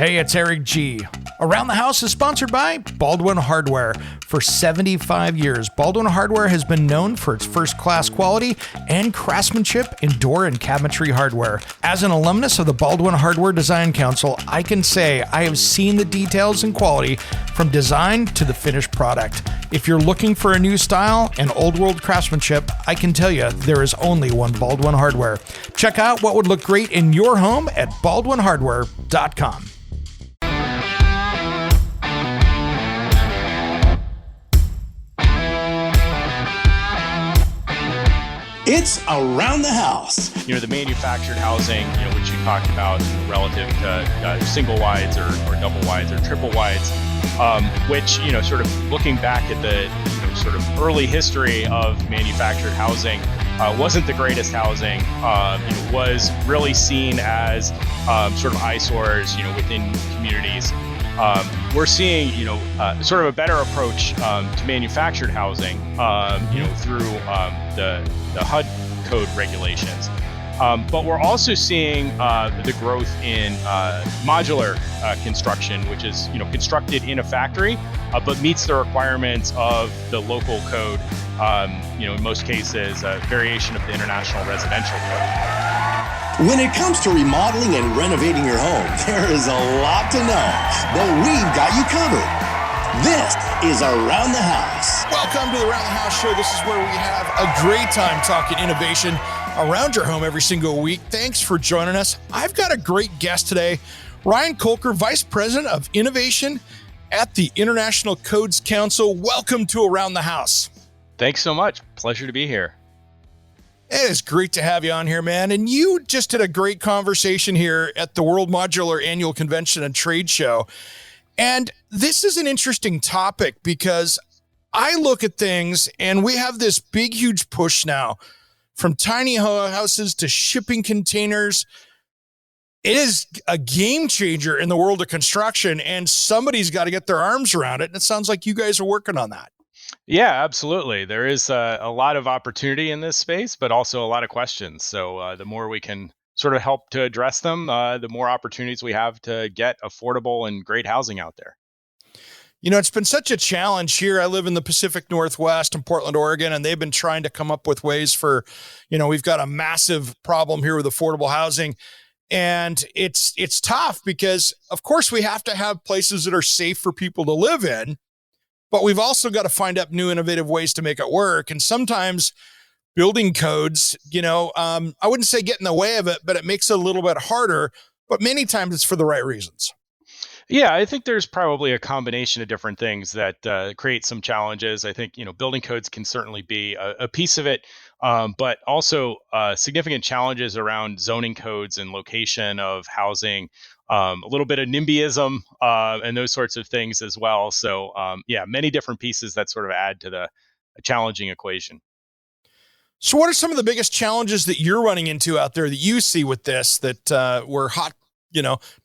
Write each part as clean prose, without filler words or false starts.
Hey, it's Eric G. Around the House is sponsored by Baldwin Hardware. For 75 years, Baldwin Hardware has been known for its first-class quality and craftsmanship in door and cabinetry hardware. As an alumnus of the Baldwin Hardware Design Council, I can say I have seen the details and quality from design to the finished product. If you're looking for a new style and old-world craftsmanship, I can tell you there is only one Baldwin Hardware. Check out what would look great in your home at baldwinhardware.com. It's Around the House. The manufactured housing, which you talked about relative to single wides or double wides or triple wides, which, sort of looking back at the sort of early history of manufactured housing, wasn't the greatest housing, was really seen as sort of eyesores, within communities. We're seeing, sort of a better approach to manufactured housing, through the HUD code regulations. But we're also seeing the growth in modular construction, which is, constructed in a factory, but meets the requirements of the local code, in most cases, a variation of the International Residential Code. When it comes to remodeling and renovating your home, there is a lot to know, but we've got you covered. This is Around the House. Welcome to the Around the House show. This is where we have a great time talking innovation around your home every single week. Thanks for joining us. I've got a great guest today, Ryan Colker, Vice President of Innovation at the International Codes Council. Welcome to Around the House. Thanks so much. Pleasure to be here. It is great to have you on here, man. And you just had a great conversation here at the World Modular Annual Convention and Trade Show. And this is an interesting topic because I look at things and we have this big, huge push now from tiny houses to shipping containers. It is a game changer in the world of construction, and somebody's got to get their arms around it. And it sounds like you guys are working on that. Yeah, absolutely. There is a lot of opportunity in this space, but also a lot of questions. So the more we can sort of help to address them, the more opportunities we have to get affordable and great housing out there. It's been such a challenge here. I live in the Pacific Northwest in Portland, Oregon, and they've been trying to come up with ways for, we've got a massive problem here with affordable housing. And it's tough because, of course, we have to have places that are safe for people to live in, but we've also got to find up new innovative ways to make it work. And sometimes building codes, I wouldn't say get in the way of it, but it makes it a little bit harder. But many times it's for the right reasons. Yeah, I think there's probably a combination of different things that create some challenges. I think, building codes can certainly be a piece of it, but also significant challenges around zoning codes and location of housing, a little bit of NIMBYism and those sorts of things as well. So, many different pieces that sort of add to the challenging equation. So what are some of the biggest challenges that you're running into out there that you see with this that were hot,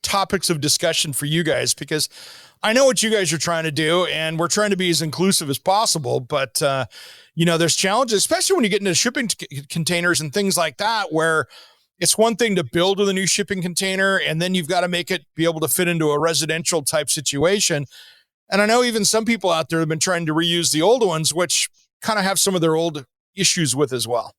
topics of discussion for you guys? Because I know what you guys are trying to do, and we're trying to be as inclusive as possible. But, there's challenges, especially when you get into shipping containers and things like that, where it's one thing to build with a new shipping container, and then you've got to make it be able to fit into a residential type situation. And I know even some people out there have been trying to reuse the old ones, which kind of have some of their old issues with as well.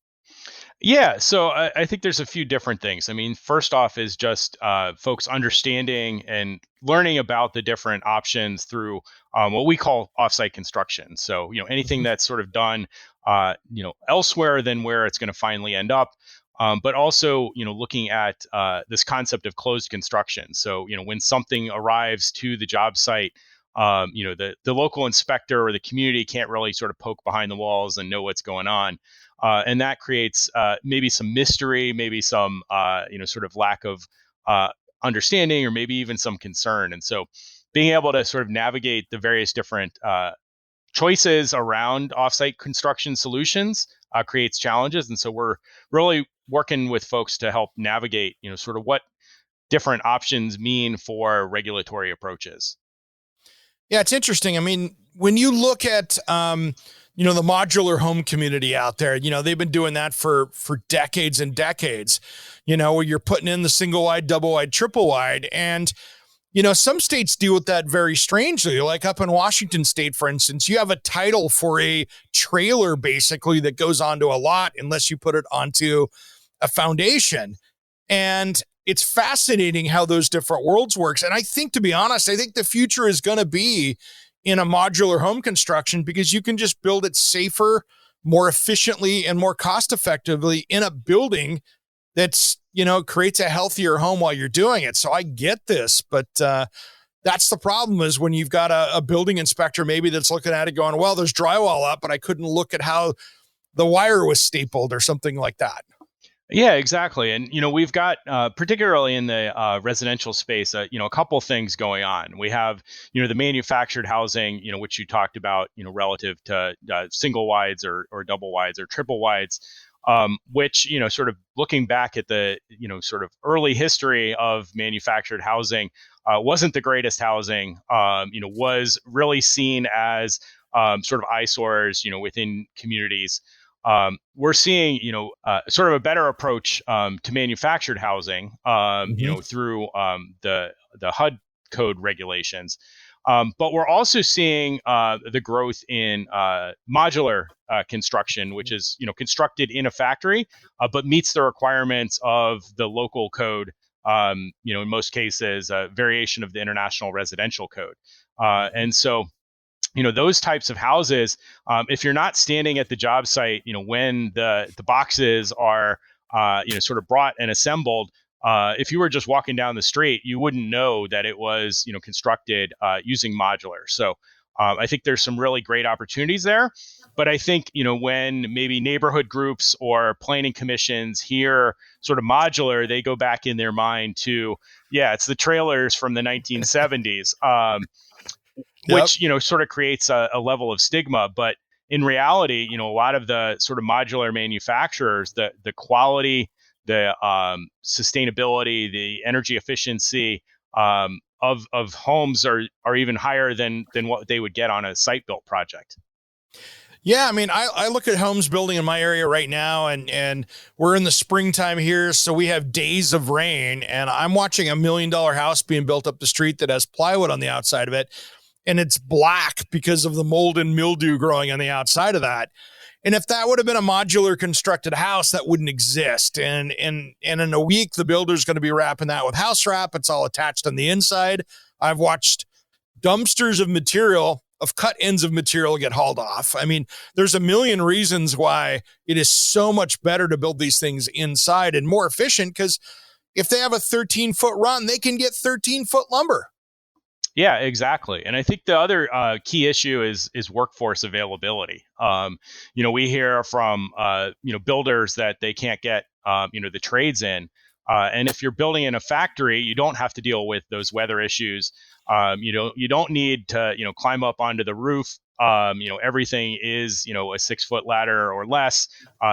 Yeah, so I think there's a few different things. I mean, first off is just folks understanding and learning about the different options through what we call offsite construction. So, anything that's sort of done, elsewhere than where it's going to finally end up. But also, looking at this concept of closed construction. So, when something arrives to the job site, the local inspector or the community can't really sort of poke behind the walls and know what's going on. And that creates maybe some mystery, maybe some, sort of lack of understanding, or maybe even some concern. And so being able to sort of navigate the various different choices around offsite construction solutions creates challenges. And so we're really working with folks to help navigate, sort of what different options mean for regulatory approaches. Yeah, it's interesting. I mean, when you look at, the modular home community out there, they've been doing that for decades and decades, where you're putting in the single wide, double wide, triple wide. And, some states deal with that very strangely. Like up in Washington state, for instance, you have a title for a trailer basically that goes onto a lot unless you put it onto a foundation. And it's fascinating how those different worlds works. And I think, to be honest, I think the future is going to be in a modular home construction because you can just build it safer, more efficiently, and more cost effectively in a building that's, creates a healthier home while you're doing it. So I get this, but that's the problem is when you've got a building inspector maybe that's looking at it going, well, there's drywall up, but I couldn't look at how the wire was stapled or something like that. Yeah, exactly. And, we've got, particularly in the residential space, a couple things going on. We have, the manufactured housing, which you talked about, relative to single wides or double wides or triple wides, which, sort of looking back at the, sort of early history of manufactured housing, wasn't the greatest housing, was really seen as sort of eyesores, within communities. We're seeing, sort of a better approach to manufactured housing, through the HUD code regulations. But we're also seeing the growth in modular construction, which is, constructed in a factory, but meets the requirements of the local code. In most cases, a variation of the International Residential Code. And so, those types of houses, if you're not standing at the job site, when the boxes are, sort of brought and assembled, if you were just walking down the street, you wouldn't know that it was, constructed using modular. So I think there's some really great opportunities there. But I think, when maybe neighborhood groups or planning commissions hear sort of modular, they go back in their mind to, yeah, it's the trailers from the 1970s. Which, sort of creates a level of stigma. But in reality, a lot of the sort of modular manufacturers, the quality, the sustainability, the energy efficiency of homes are even higher than what they would get on a site-built project. Yeah, I mean, I look at homes building in my area right now, and we're in the springtime here, so we have days of rain, and I'm watching $1 million house being built up the street that has plywood on the outside of it. And it's black because of the mold and mildew growing on the outside of that. And if that would have been a modular constructed house, that wouldn't exist. And in a week, the builder's going to be wrapping that with house wrap. It's all attached on the inside. I've watched dumpsters of material, of cut ends of material get hauled off. I mean, there's a million reasons why it is so much better to build these things inside and more efficient, because if they have a 13-foot run, they can get 13-foot lumber. Yeah, exactly. And I think the other key issue is workforce availability. We hear from builders that they can't get the trades in. And if you're building in a factory, you don't have to deal with those weather issues. You don't need to climb up onto the roof. Everything is a 6-foot ladder or less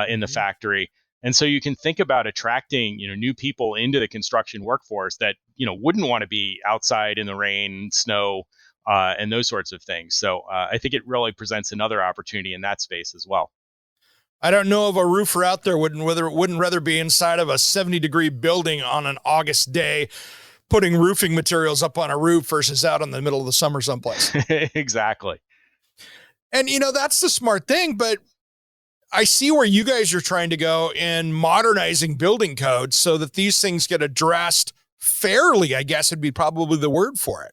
in the factory. And so you can think about attracting, new people into the construction workforce that, wouldn't want to be outside in the rain, snow, and those sorts of things. So I think it really presents another opportunity in that space as well. I don't know of a roofer out there wouldn't rather be inside of a 70-degree building on an August day, putting roofing materials up on a roof versus out in the middle of the summer someplace. Exactly. And, that's the smart thing, but I see where you guys are trying to go in modernizing building codes so that these things get addressed fairly, I guess would be probably the word for it.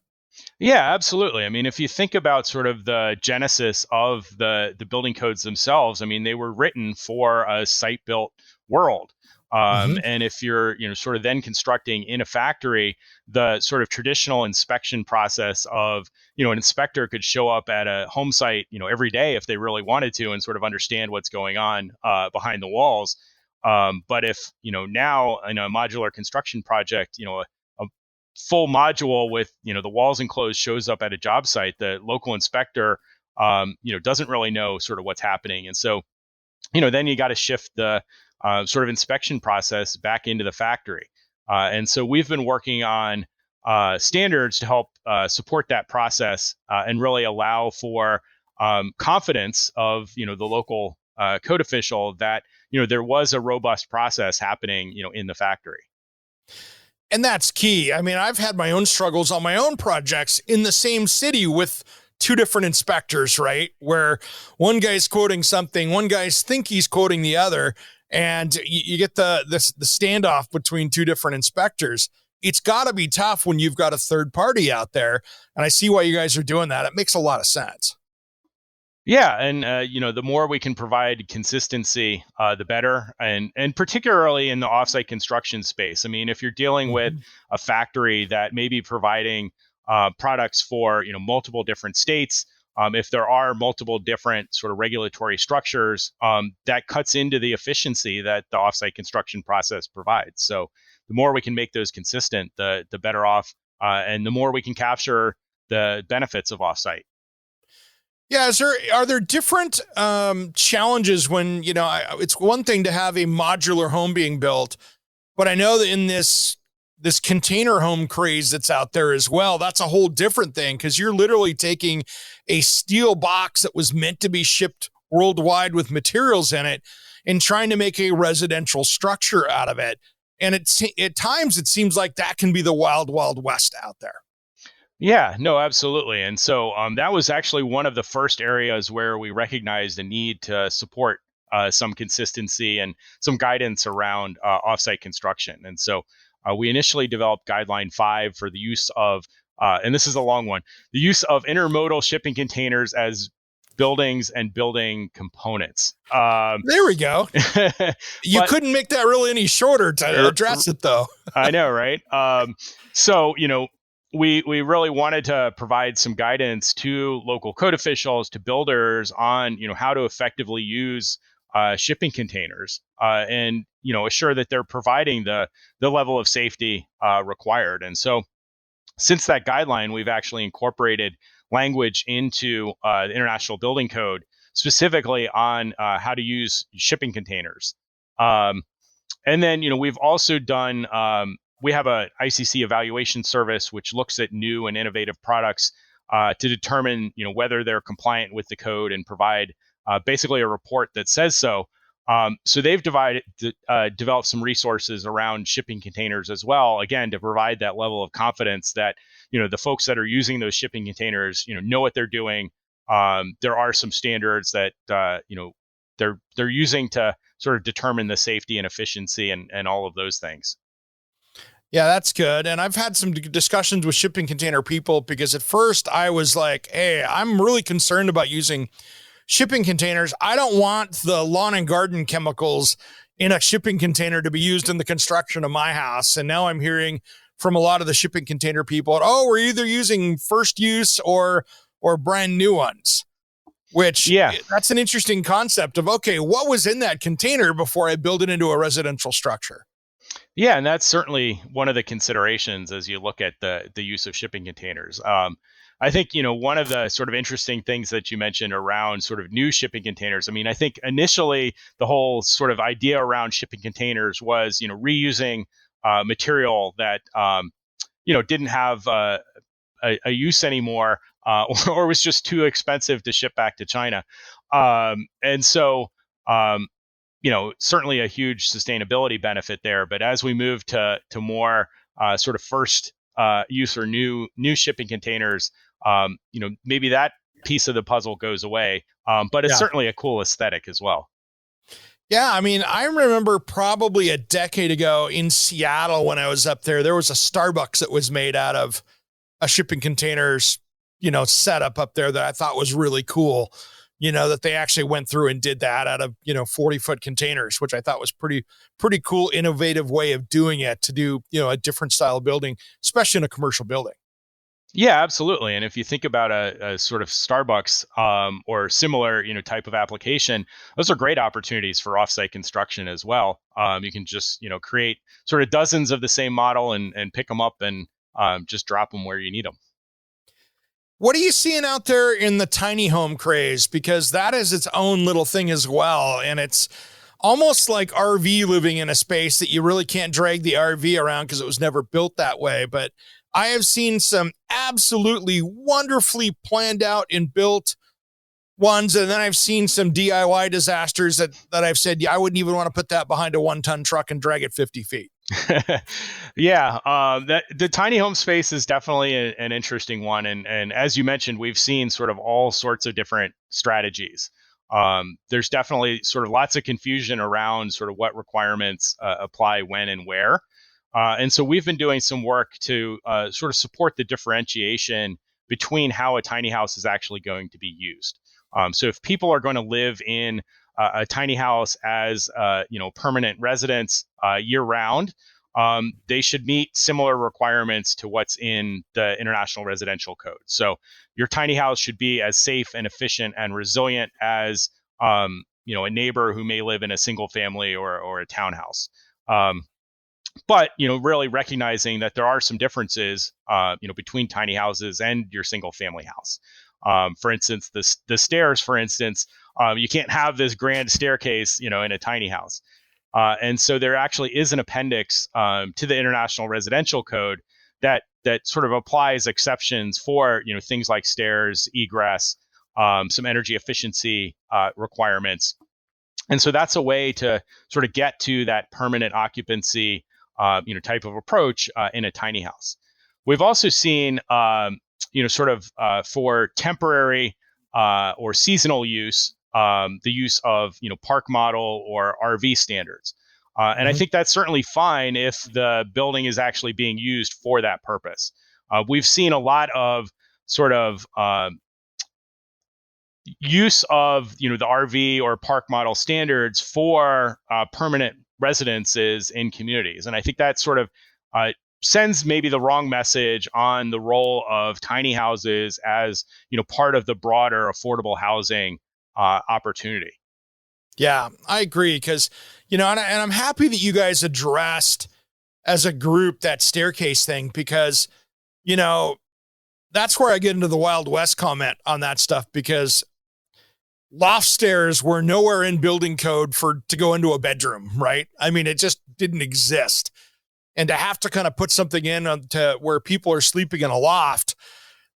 Yeah, absolutely. I mean, if you think about sort of the genesis of the building codes themselves, I mean, they were written for a site-built world. And if you're, sort of then constructing in a factory, the sort of traditional inspection process of, an inspector could show up at a home site, every day if they really wanted to and sort of understand what's going on behind the walls. But if, now in a modular construction project, a full module with, the walls enclosed shows up at a job site, the local inspector, doesn't really know sort of what's happening. And so, then you got to shift the sort of inspection process back into the factory. And so we've been working on standards to help support that process and really allow for confidence of, the local code official that, there was a robust process happening, in the factory. And that's key. I mean, I've had my own struggles on my own projects in the same city with two different inspectors, right? Where one guy's quoting something, one guy's think he's quoting the other, and you get the standoff between two different inspectors. It's got to be tough when you've got a third party out there. And I see why you guys are doing that. It makes a lot of sense. Yeah, and the more we can provide consistency, the better, and particularly in the offsite construction space. I mean, if you're dealing with a factory that may be providing products for multiple different states, if there are multiple different sort of regulatory structures, that cuts into the efficiency that the offsite construction process provides. So the more we can make those consistent, the better off, and the more we can capture the benefits of offsite. Yeah, are there different challenges when, it's one thing to have a modular home being built, but I know that in this container home craze that's out there as well, that's a whole different thing, because you're literally taking a steel box that was meant to be shipped worldwide with materials in it and trying to make a residential structure out of it. And at times it seems like that can be the wild, wild west out there. Yeah, no, absolutely. And so that was actually one of the first areas where we recognized the need to support some consistency and some guidance around offsite construction. And so we initially developed Guideline 5 for the use of, and this is a long one, the use of intermodal shipping containers as buildings and building components. There we go. You couldn't make that really any shorter to address it, though. I know, right? So, we really wanted to provide some guidance to local code officials, to builders on, how to effectively use shipping containers and, assure that they're providing the level of safety required. And so since that guideline, we've actually incorporated language into the International Building Code, specifically on how to use shipping containers. And then, we've also done we have a ICC evaluation service, which looks at new and innovative products to determine, whether they're compliant with the code and provide basically a report that says so. So they've developed some resources around shipping containers as well, again, to provide that level of confidence that, the folks that are using those shipping containers, know what they're doing. There are some standards that, they're using to sort of determine the safety and efficiency and all of those things. Yeah, that's good. And I've had some discussions with shipping container people, because at first I was like, hey, I'm really concerned about using shipping containers. I don't want the lawn and garden chemicals in a shipping container to be used in the construction of my house. And now I'm hearing from a lot of the shipping container people, oh, we're either using first use or brand new ones, which that's an interesting concept of, okay, what was in that container before I build it into a residential structure? Yeah, and that's certainly one of the considerations as you look at the use of shipping containers. I think, one of the sort of interesting things that you mentioned around sort of new shipping containers. I mean, I think initially the whole sort of idea around shipping containers was, reusing material that, didn't have a use anymore or was just too expensive to ship back to China. And so, certainly a huge sustainability benefit there. But as we move to more sort of first use or new shipping containers, maybe that piece of the puzzle goes away. But it's certainly a cool aesthetic as well. Yeah, I mean, I remember probably a decade ago in Seattle when I was up there was a Starbucks that was made out of a shipping containers, setup up there that I thought was really cool. That they actually went through and did that out of, 40-foot containers, which I thought was pretty cool, innovative way of doing it to do, a different style of building, especially in a commercial building. Yeah, absolutely. And if you think about a sort of Starbucks or similar, type of application, those are great opportunities for offsite construction as well. You can just, create sort of dozens of the same model and pick them up and just drop them where you need them. What are you seeing out there in the tiny home craze? Because that is its own little thing as well. And it's almost like RV living in a space that you really can't drag the RV around because it was never built that way. But I have seen some absolutely wonderfully planned out and built ones. And then I've seen some DIY disasters that I've said, yeah, I wouldn't even want to put that behind a 1-ton truck and drag it 50 feet. Yeah, that the tiny home space is definitely an interesting one, and as you mentioned, we've seen sort of all sorts of different strategies. There's definitely sort of lots of confusion around sort of what requirements apply when and where, and so we've been doing some work to sort of support the differentiation between how a tiny house is actually going to be used. So if people are going to live in a tiny house as permanent residents year round, they should meet similar requirements to what's in the International Residential Code. So your tiny house should be as safe and efficient and resilient as a neighbor who may live in a single family or a townhouse. But really recognizing that there are some differences between tiny houses and your single family house. For instance, the stairs, for instance, you can't have this grand staircase in a tiny house. And so there actually is an appendix to the International Residential Code that sort of applies exceptions for things like stairs, egress, some energy efficiency requirements. And so that's a way to sort of get to that permanent occupancy type of approach in a tiny house. We've also seen for temporary or seasonal use, the use of park model or RV standards. And I think that's certainly fine if the building is actually being used for that purpose. We've seen a lot of sort of use of the RV or park model standards for permanent residences in communities, and I think that sort of sends maybe the wrong message on the role of tiny houses as part of the broader affordable housing opportunity. Yeah, I agree. Because, and I'm happy that you guys addressed as a group that staircase thing, because, that's where I get into the Wild West comment on that stuff, because loft stairs were nowhere in building code to go into a bedroom, right? I mean, it just didn't exist. And to have to kind of put something in to where people are sleeping in a loft,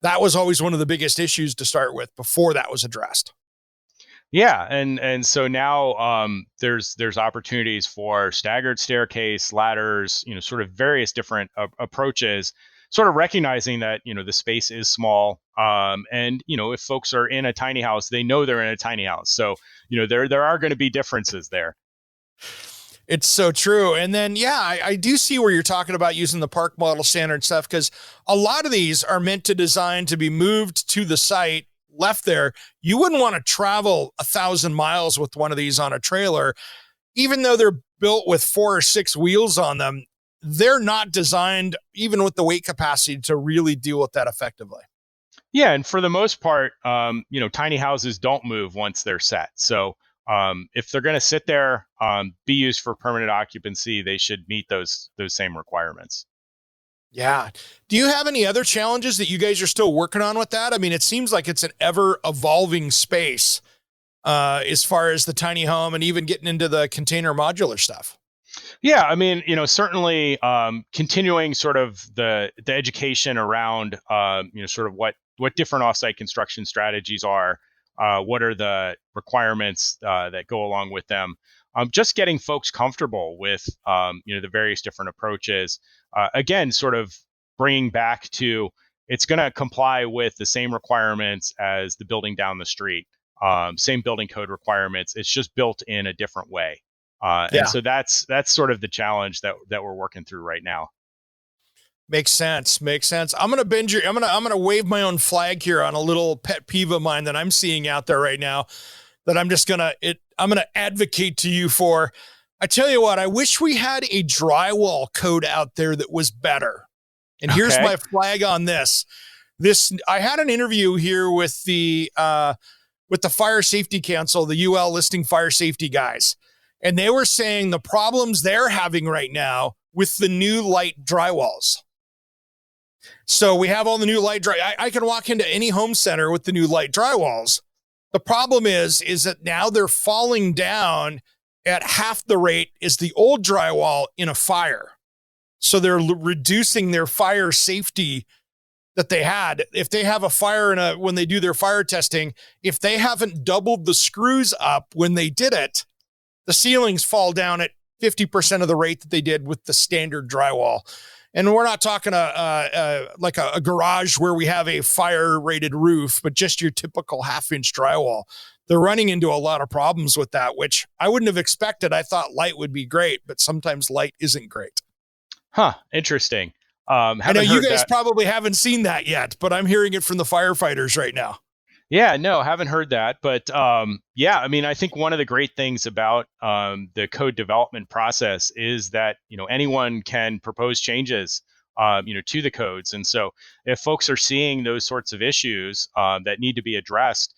that was always one of the biggest issues to start with before that was addressed. Yeah, and so now there's opportunities for staggered staircase, ladders, sort of various different approaches, sort of recognizing that the space is small, and if folks are in a tiny house, they know they're in a tiny house, so there are going to be differences there. It's so true. And then, yeah, I do see where you're talking about using the park model standard stuff, because a lot of these are meant to design to be moved to the site, left there. You wouldn't want to travel 1,000 miles with one of these on a trailer, even though they're built with 4 or 6 wheels on them. They're not designed, even with the weight capacity, to really deal with that effectively. Yeah, and for the most part, tiny houses don't move once they're set. So if they're going to sit there, be used for permanent occupancy, they should meet those same requirements. Yeah. Do you have any other challenges that you guys are still working on with that? I mean, it seems like it's an ever evolving space as far as the tiny home and even getting into the container modular stuff. Yeah, I mean, certainly continuing sort of the education around, sort of what different offsite construction strategies are, what are the requirements that go along with them. Just getting folks comfortable with, the various different approaches. Again, sort of bringing back to it's going to comply with the same requirements as the building down the street, same building code requirements. It's just built in a different way. And so that's sort of the challenge that we're working through right now. Makes sense. I'm going to wave my own flag here on a little pet peeve of mine that I'm seeing out there right now that I'm going to advocate to you for. I tell you what, I wish we had a drywall code out there that was better. And here's my flag on this. I had an interview here with the Fire Safety Council, the UL listing fire safety guys. And they were saying the problems they're having right now with the new light drywalls. So we have all the new light I can walk into any home center with the new light drywalls. The problem is that now they're falling down at half the rate as the old drywall in a fire. So they're reducing their fire safety that they had. If they have a fire when they do their fire testing, if they haven't doubled the screws up when they did it, the ceilings fall down at 50% of the rate that they did with the standard drywall. And we're not talking like a garage where we have a fire rated roof, but just your typical 1/2-inch drywall. They're running into a lot of problems with that, which I wouldn't have expected. I thought light would be great, but sometimes light isn't great. Huh. Interesting. I know you guys that. probably haven't seen that yet, but I'm hearing it from the firefighters right now. Yeah, no, haven't heard that. But yeah, I mean, I think one of the great things about the code development process is that, anyone can propose changes, to the codes. And so if folks are seeing those sorts of issues that need to be addressed,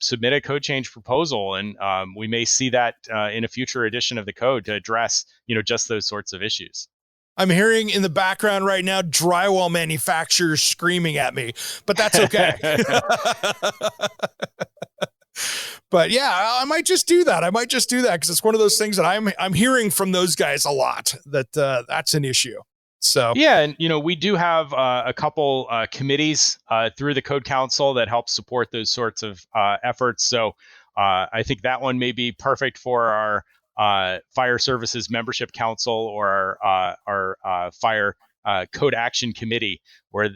submit a code change proposal. And we may see that in a future edition of the code to address, just those sorts of issues. I'm hearing in the background right now drywall manufacturers screaming at me, but that's okay. But yeah, I might just do that. Because it's one of those things that I'm hearing from those guys a lot that that's an issue. So yeah, and we do have a couple committees through the Code Council that help support those sorts of efforts. So I think that one may be perfect for our Fire Services Membership Council or our Fire Code Action Committee, where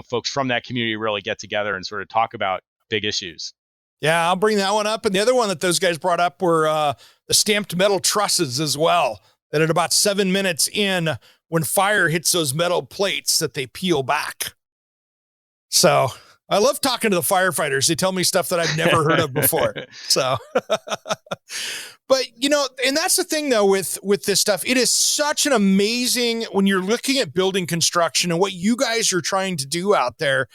folks from that community really get together and sort of talk about big issues. Yeah, I'll bring that one up. And the other one that those guys brought up were the stamped metal trusses as well. That at about 7 minutes in, when fire hits those metal plates, that they peel back. So I love talking to the firefighters. They tell me stuff that I've never heard of before. So, but and that's the thing though, with this stuff, it is such an amazing, when you're looking at building construction and what you guys are trying to do out there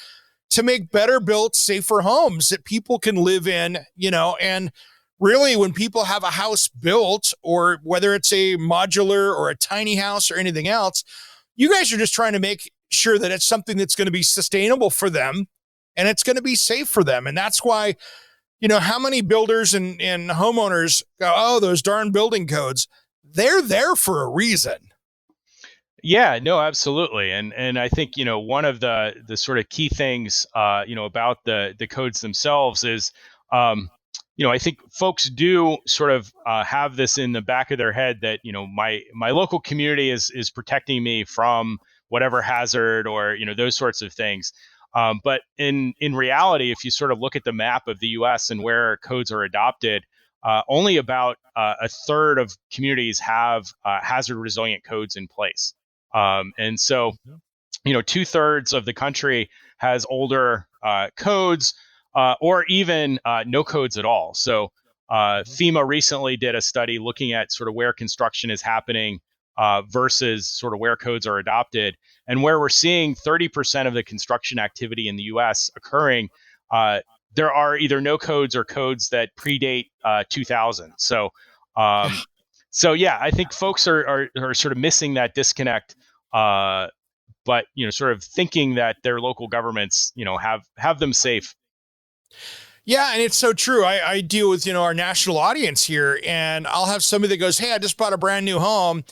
to make better built, safer homes that people can live in, and really when people have a house built, or whether it's a modular or a tiny house or anything else, you guys are just trying to make sure that it's something that's going to be sustainable for them and it's going to be safe for them. And that's why, how many builders and homeowners go, oh, those darn building codes, they're there for a reason. Yeah, no, absolutely. And I think, one of the sort of key things, about the codes themselves is, I think folks do sort of have this in the back of their head that, my local community is protecting me from whatever hazard or, those sorts of things. But in reality, if you sort of look at the map of the U.S. and where codes are adopted, only about a third of communities have hazard resilient codes in place. And so, 2/3 of the country has older codes or even no codes at all. So FEMA recently did a study looking at sort of where construction is happening versus sort of where codes are adopted, and where we're seeing 30% of the construction activity in the U.S. occurring. There are either no codes or codes that predate 2000. So, yeah, I think folks are sort of missing that disconnect. But sort of thinking that their local governments, have them safe. Yeah, and it's so true. I deal with, our national audience here, and I'll have somebody that goes, hey, I just bought a brand new home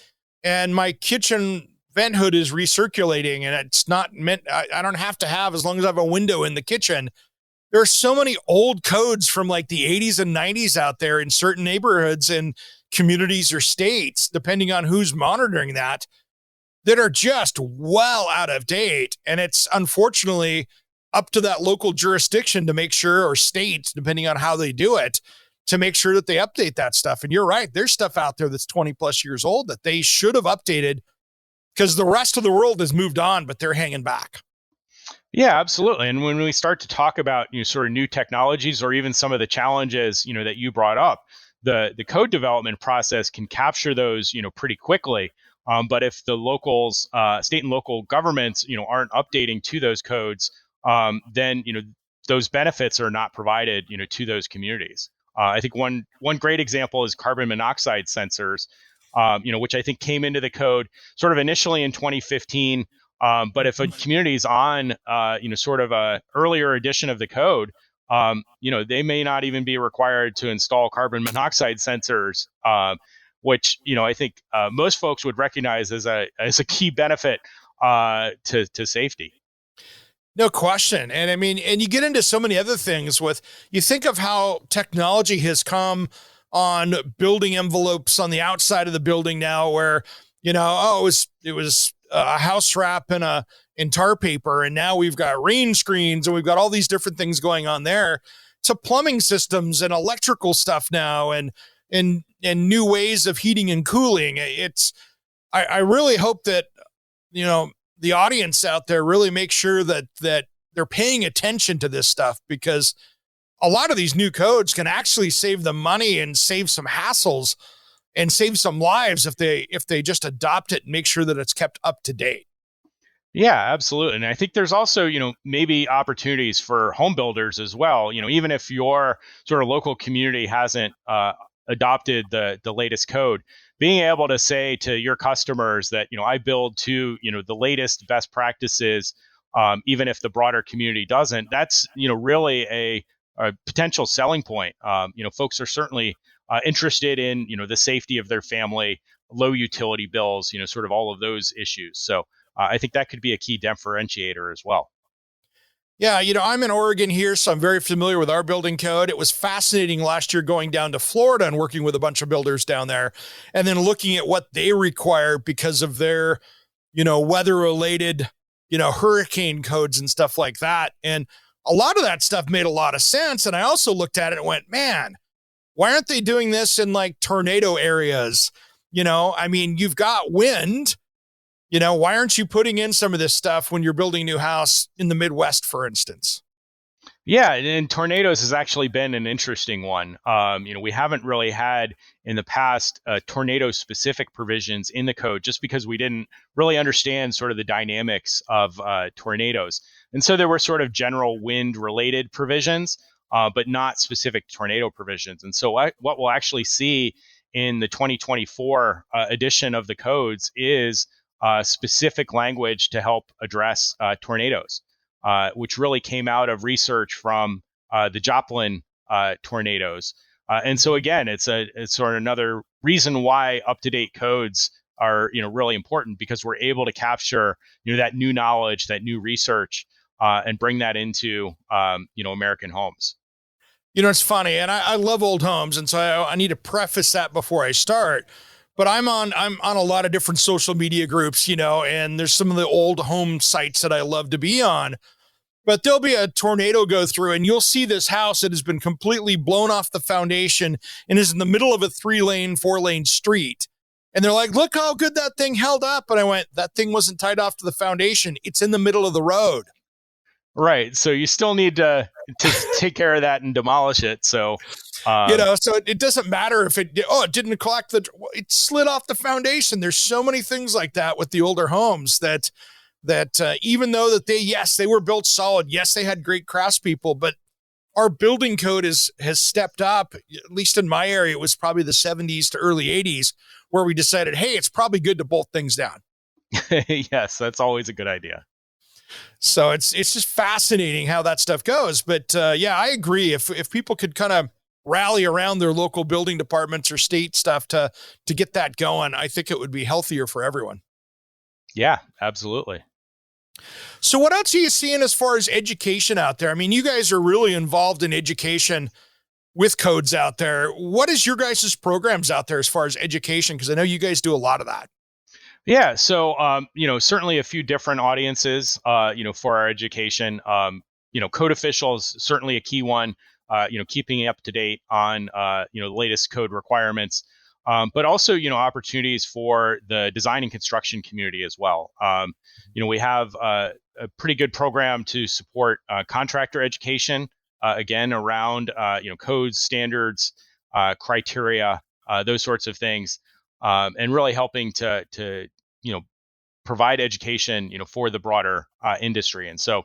and my kitchen vent hood is recirculating and it's not meant, I don't have to have, as long as I have a window in the kitchen. There are so many old codes from like the 80s and 90s out there in certain neighborhoods and communities or states, depending on who's monitoring that are just well out of date. And it's unfortunately up to that local jurisdiction to make sure, or state, depending on how they do it, to make sure that they update that stuff. And you're right, there's stuff out there that's 20 plus years old that they should have updated because the rest of the world has moved on, but they're hanging back. Yeah, absolutely. And when we start to talk about sort of new technologies or even some of the challenges that you brought up, the code development process can capture those pretty quickly. But if the locals, state and local governments, aren't updating to those codes, then those benefits are not provided, to those communities. I think one great example is carbon monoxide sensors, which I think came into the code sort of initially in 2015. But if a community is on, sort of a earlier edition of the code, they may not even be required to install carbon monoxide sensors. Which I think most folks would recognize as a key benefit to safety. No question. And I mean, and you get into so many other things with, you think of how technology has come on building envelopes on the outside of the building now where, it was a house wrap in tar paper. And now we've got rain screens and we've got all these different things going on there, to plumbing systems and electrical stuff now and new ways of heating and cooling. I really hope that, the audience out there really make sure that they're paying attention to this stuff, because a lot of these new codes can actually save them money and save some hassles and save some lives if they just adopt it and make sure that it's kept up to date. Yeah, absolutely. And I think there's also, maybe opportunities for home builders as well. Even if your sort of local community hasn't adopted the latest code, being able to say to your customers that, I build to, the latest best practices, even if the broader community doesn't, that's, really a potential selling point. Folks are certainly interested in, the safety of their family, low utility bills, sort of all of those issues. So I think that could be a key differentiator as well. Yeah, I'm in Oregon here, so I'm very familiar with our building code. It was fascinating last year going down to Florida and working with a bunch of builders down there, and then looking at what they require because of their, weather-related, hurricane codes and stuff like that. And a lot of that stuff made a lot of sense. And I also looked at it and went, man, why aren't they doing this in like tornado areas? You've got wind. Why aren't you putting in some of this stuff when you're building a new house in the Midwest, for instance? Yeah, and tornadoes has actually been an interesting one. We haven't really had in the past tornado-specific provisions in the code, just because we didn't really understand sort of the dynamics of tornadoes. And so there were sort of general wind-related provisions, but not specific tornado provisions. And so what we'll actually see in the 2024 edition of the codes is specific language to help address tornadoes, which really came out of research from the Joplin tornadoes. And so again, it's sort of another reason why up-to-date codes are really important, because we're able to capture that new knowledge, that new research, and bring that into American homes. It's funny, and I love old homes, and so I need to preface that before I start. But I'm on a lot of different social media groups, and there's some of the old home sites that I love to be on. But there'll be a tornado go through, and you'll see this house that has been completely blown off the foundation and is in the middle of a 3-lane, 4-lane street. And they're like, look how good that thing held up. And I went, that thing wasn't tied off to the foundation. It's in the middle of the road. Right. So you still need to take care of that and demolish it. So, so it doesn't matter if it didn't collect it slid off the foundation. There's so many things like that with the older homes that even though that they were built solid. Yes, they had great craftspeople, but our building code has stepped up. At least in my area, it was probably the 70s to early 80s where we decided, hey, it's probably good to bolt things down. Yes, that's always a good idea. So it's just fascinating how that stuff goes. But I agree. If people could kind of rally around their local building departments or state stuff to get that going, I think it would be healthier for everyone. Yeah, absolutely. So what else are you seeing as far as education out there? I mean, you guys are really involved in education with codes out there. What is your guys' programs out there as far as education? Because I know you guys do a lot of that. Yeah. So, certainly a few different audiences, for our education. Code officials, certainly a key one, keeping up to date on, the latest code requirements, but also, opportunities for the design and construction community as well. We have a pretty good program to support contractor education, again, around, codes, standards, criteria, those sorts of things, and really helping to provide education, for the broader industry. And so,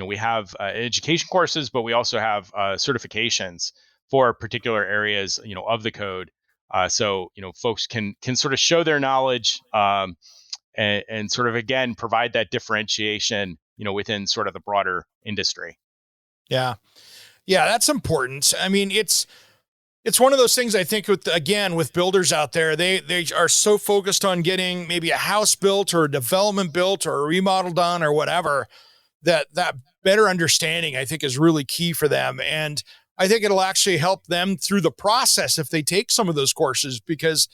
we have education courses, but we also have certifications for particular areas, of the code. So, folks can sort of show their knowledge and sort of, again, provide that differentiation, within sort of the broader industry. Yeah. Yeah, that's important. I mean, it's one of those things I think with builders out there, they are so focused on getting maybe a house built or a development built or a remodel done or whatever, that better understanding I think is really key for them. And I think it'll actually help them through the process if they take some of those courses, because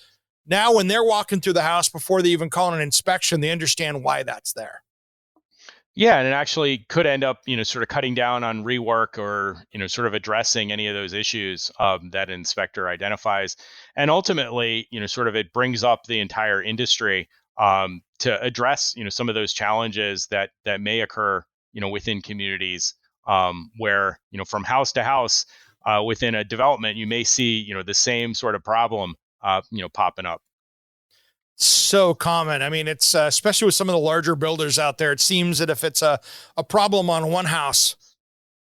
now when they're walking through the house before they even call an inspection, they understand why that's there. Yeah, and it actually could end up, sort of cutting down on rework or, sort of addressing any of those issues that an inspector identifies. And ultimately, sort of it brings up the entire industry to address, some of those challenges that may occur, within communities where, from house to house within a development, you may see, the same sort of problem, popping up. So common. I mean, it's especially with some of the larger builders out there, it seems that if it's a problem on one house,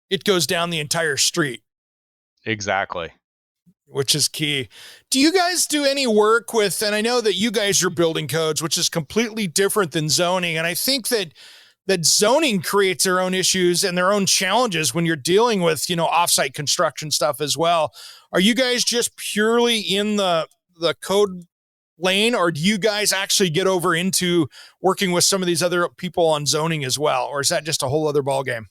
it goes down the entire street. Exactly. Which is key. Do you guys do any work with, and I know that you guys are building codes, which is completely different than zoning. And I think that zoning creates their own issues and their own challenges when you're dealing with, offsite construction stuff as well. Are you guys just purely in the code lane, or do you guys actually get over into working with some of these other people on zoning as well? Or is that just a whole other ballgame?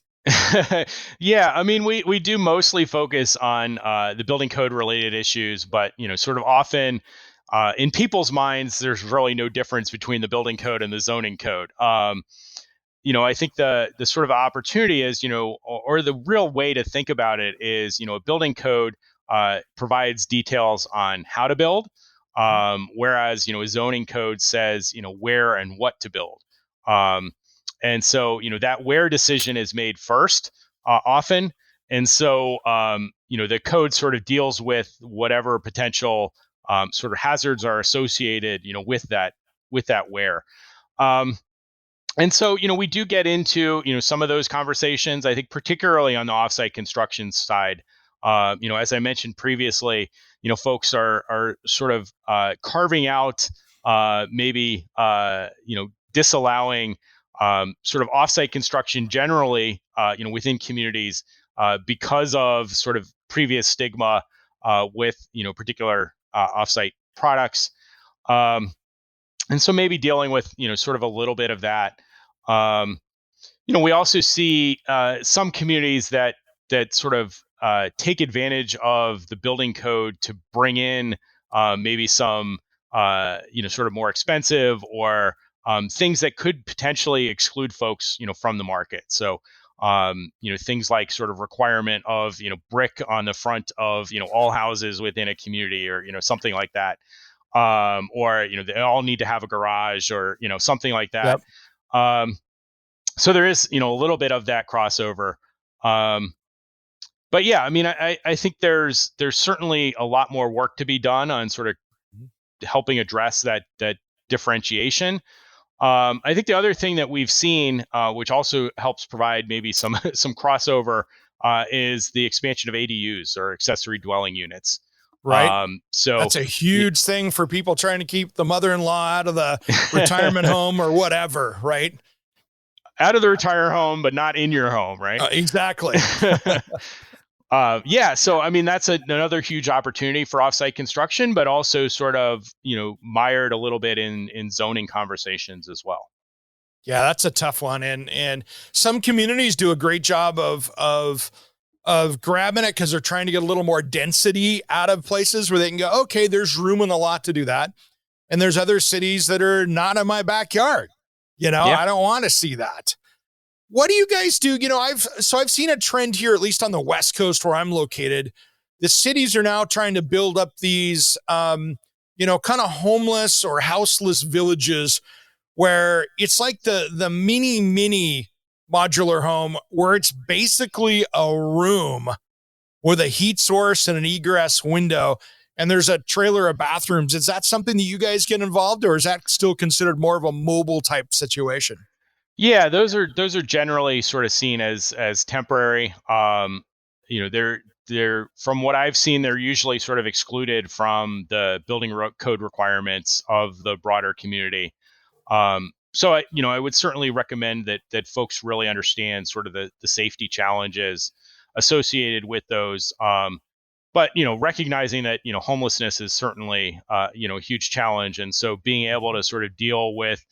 Yeah, I mean, we do mostly focus on the building code related issues, but sort of often in people's minds, there's really no difference between the building code and the zoning code. I think the sort of opportunity is, or the real way to think about it is, a building code provides details on how to build, whereas a zoning code says where and what to build. And so, that where decision is made first often. And so, the code sort of deals with whatever potential sort of hazards are associated, with that where. And so, we do get into, some of those conversations, I think, particularly on the offsite construction side. As I mentioned previously, folks are sort of carving out maybe, disallowing sort of offsite construction generally, within communities because of sort of previous stigma with, particular offsite products. And so maybe dealing with, sort of a little bit of that. We also see some communities that sort of take advantage of the building code to bring in maybe some, sort of more expensive or things that could potentially exclude folks, from the market. So, things like sort of requirement of, brick on the front of, all houses within a community, or, something like that. Or, they all need to have a garage, or, something like that. Yep. So there is, a little bit of that crossover. But yeah, I mean, I think there's certainly a lot more work to be done on sort of helping address that differentiation. I think the other thing that we've seen, which also helps provide maybe some crossover, is the expansion of ADUs, or accessory dwelling units. Right. So that's a huge thing for people trying to keep the mother-in-law out of the retirement home or whatever, right? Out of the retirement home, but not in your home, right? Exactly. Yeah. So, I mean, that's another huge opportunity for offsite construction, but also sort of, mired a little bit in zoning conversations as well. Yeah, that's a tough one. And some communities do a great job of grabbing it because they're trying to get a little more density out of places where they can go, okay, there's room in the lot to do that. And there's other cities that are not in my backyard. Yeah. I don't want to see that. What do you guys do? I've seen a trend here, at least on the West Coast where I'm located. The cities are now trying to build up these, kind of homeless or houseless villages where it's like the mini modular home where it's basically a room with a heat source and an egress window, and there's a trailer of bathrooms. Is that something that you guys get involved, or is that still considered more of a mobile type situation? Yeah, those are generally sort of seen as temporary. They're from what I've seen, they're usually sort of excluded from the building code requirements of the broader community. So I would certainly recommend that folks really understand sort of the safety challenges associated with those. But recognizing that homelessness is certainly a huge challenge, and so being able to sort of deal with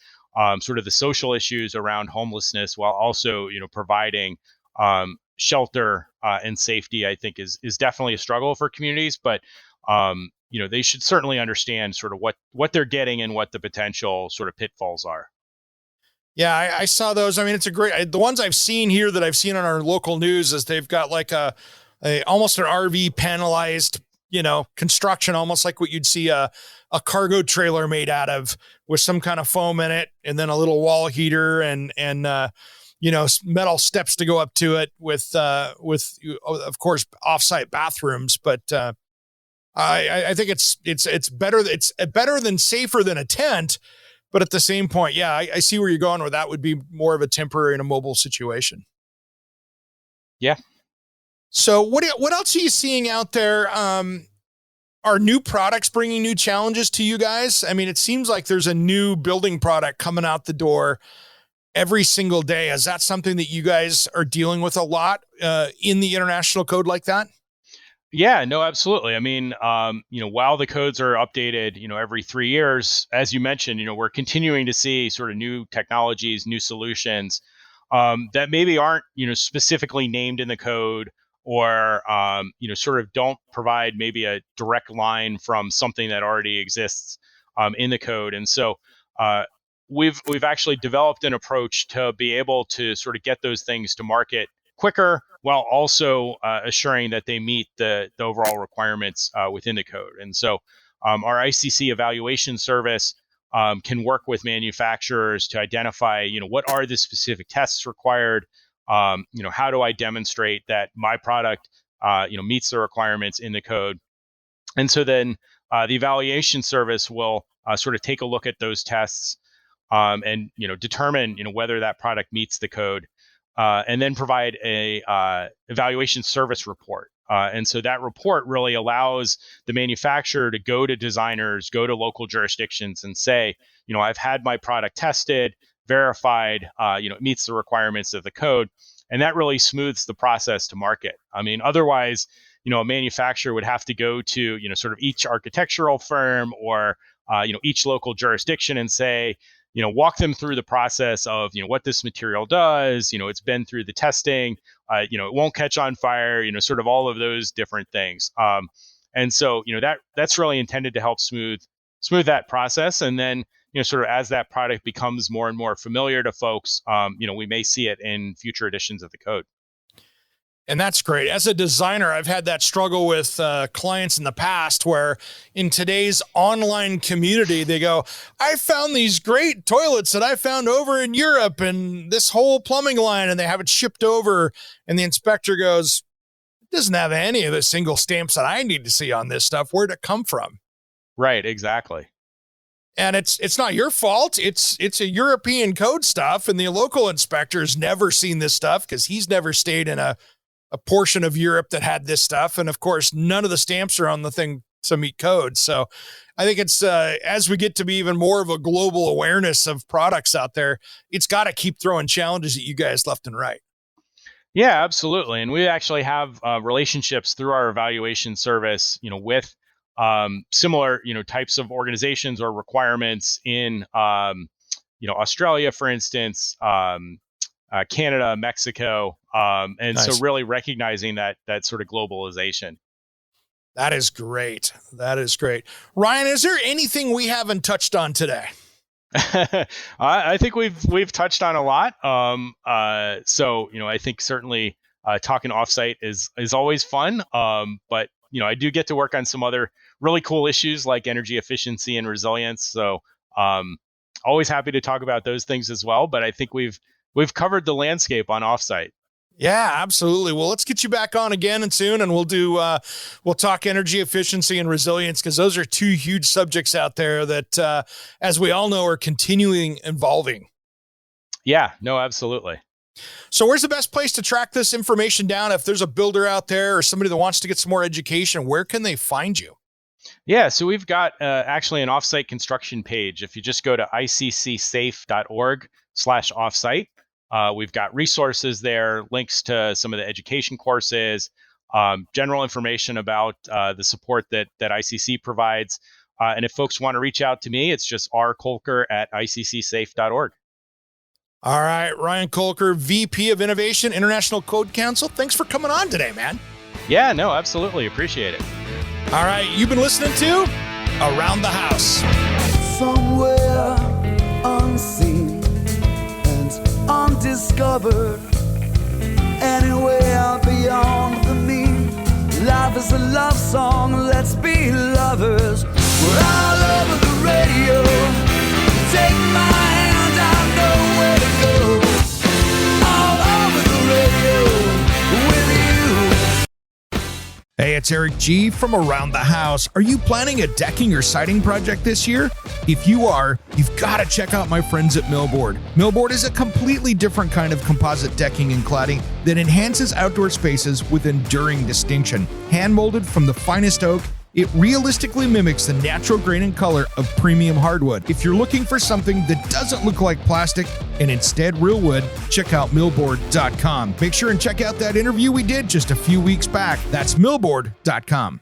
sort of the social issues around homelessness while also providing shelter and safety, I think is definitely a struggle for communities. But they should certainly understand sort of what they're getting and what the potential sort of pitfalls are. Yeah, I saw those. I mean, it's a great. The ones I've seen here that I've seen on our local news is they've got like a almost an RV panelized, construction, almost like what you'd see a cargo trailer made out of, with some kind of foam in it, and then a little wall heater and metal steps to go up to it with of course offsite bathrooms. But I think it's better. It's better than safer than a tent. But at the same point, yeah, I see where you're going, where that would be more of a temporary and a mobile situation. Yeah. So what else are you seeing out there? Are new products bringing new challenges to you guys? I mean, it seems like there's a new building product coming out the door every single day. Is that something that you guys are dealing with a lot in the international code like that? Yeah, no, absolutely. I mean, while the codes are updated, every 3 years, as you mentioned, we're continuing to see sort of new technologies, new solutions that maybe aren't, specifically named in the code, or, sort of don't provide maybe a direct line from something that already exists in the code. And so we've actually developed an approach to be able to sort of get those things to market quicker, while also assuring that they meet the overall requirements within the code. And so our ICC evaluation service can work with manufacturers to identify, what are the specific tests required? How do I demonstrate that my product, meets the requirements in the code? And so then the evaluation service will sort of take a look at those tests and determine whether that product meets the code. And then provide a evaluation service report. And so that report really allows the manufacturer to go to designers, go to local jurisdictions and say, I've had my product tested, verified, it meets the requirements of the code. And that really smooths the process to market. I mean, otherwise, a manufacturer would have to go to, sort of each architectural firm or, each local jurisdiction and say, walk them through the process of, what this material does, it's been through the testing, it won't catch on fire, sort of all of those different things. And so, that's really intended to help smooth that process. And then, sort of as that product becomes more and more familiar to folks, we may see it in future editions of the code. And that's great. As a designer, I've had that struggle with clients in the past, where in today's online community, they go, I found these great toilets that I found over in Europe and this whole plumbing line, and they have it shipped over. And the inspector goes, it doesn't have any of the single stamps that I need to see on this stuff. Where'd it come from? Right, exactly. And it's not your fault. It's a European code stuff. And the local inspector's never seen this stuff because he's never stayed in a portion of Europe that had this stuff. And of course, none of the stamps are on the thing to meet code. So I think it's, as we get to be even more of a global awareness of products out there, it's got to keep throwing challenges at you guys left and right. Yeah, absolutely. And we actually have relationships through our evaluation service, with similar, types of organizations or requirements in, Australia, for instance, Canada, Mexico. And nice. So really recognizing that sort of globalization. That is great. That is great. Ryan, is there anything we haven't touched on today? I think we've touched on a lot. So, I think certainly talking offsite is always fun. But, I do get to work on some other really cool issues like energy efficiency and resilience. So always happy to talk about those things as well. But I think we've covered the landscape on offsite. Yeah, absolutely. Well, let's get you back on again and soon, and we'll talk energy efficiency and resilience, because those are two huge subjects out there that, as we all know, are continuing evolving. Yeah, no, absolutely. So where's the best place to track this information down? If there's a builder out there or somebody that wants to get some more education, where can they find you? Yeah, so we've got actually an offsite construction page. If you just go to iccsafe.org/offsite, we've got resources there, links to some of the education courses, general information about the support that ICC provides. And if folks want to reach out to me, it's just rcolker@iccsafe.org. All right, Ryan Colker, VP of Innovation, International Code Council. Thanks for coming on today, man. Yeah, no, absolutely. Appreciate it. All right, you've been listening to Around the House. Somewhere unseen and undiscovered, anywhere beyond the mean. Life is a love song, let's be lovers. We're all over the radio. Take my hand, I know where to go. All over the radio with you. Hey, it's Eric G. from Around the House. Are you planning a decking or siding project this year? If you are, you've got to check out my friends at Millboard. Millboard is a completely different kind of composite decking and cladding that enhances outdoor spaces with enduring distinction. Hand-molded from the finest oak, it realistically mimics the natural grain and color of premium hardwood. If you're looking for something that doesn't look like plastic and instead real wood, check out millboard.com. Make sure and check out that interview we did just a few weeks back. That's millboard.com.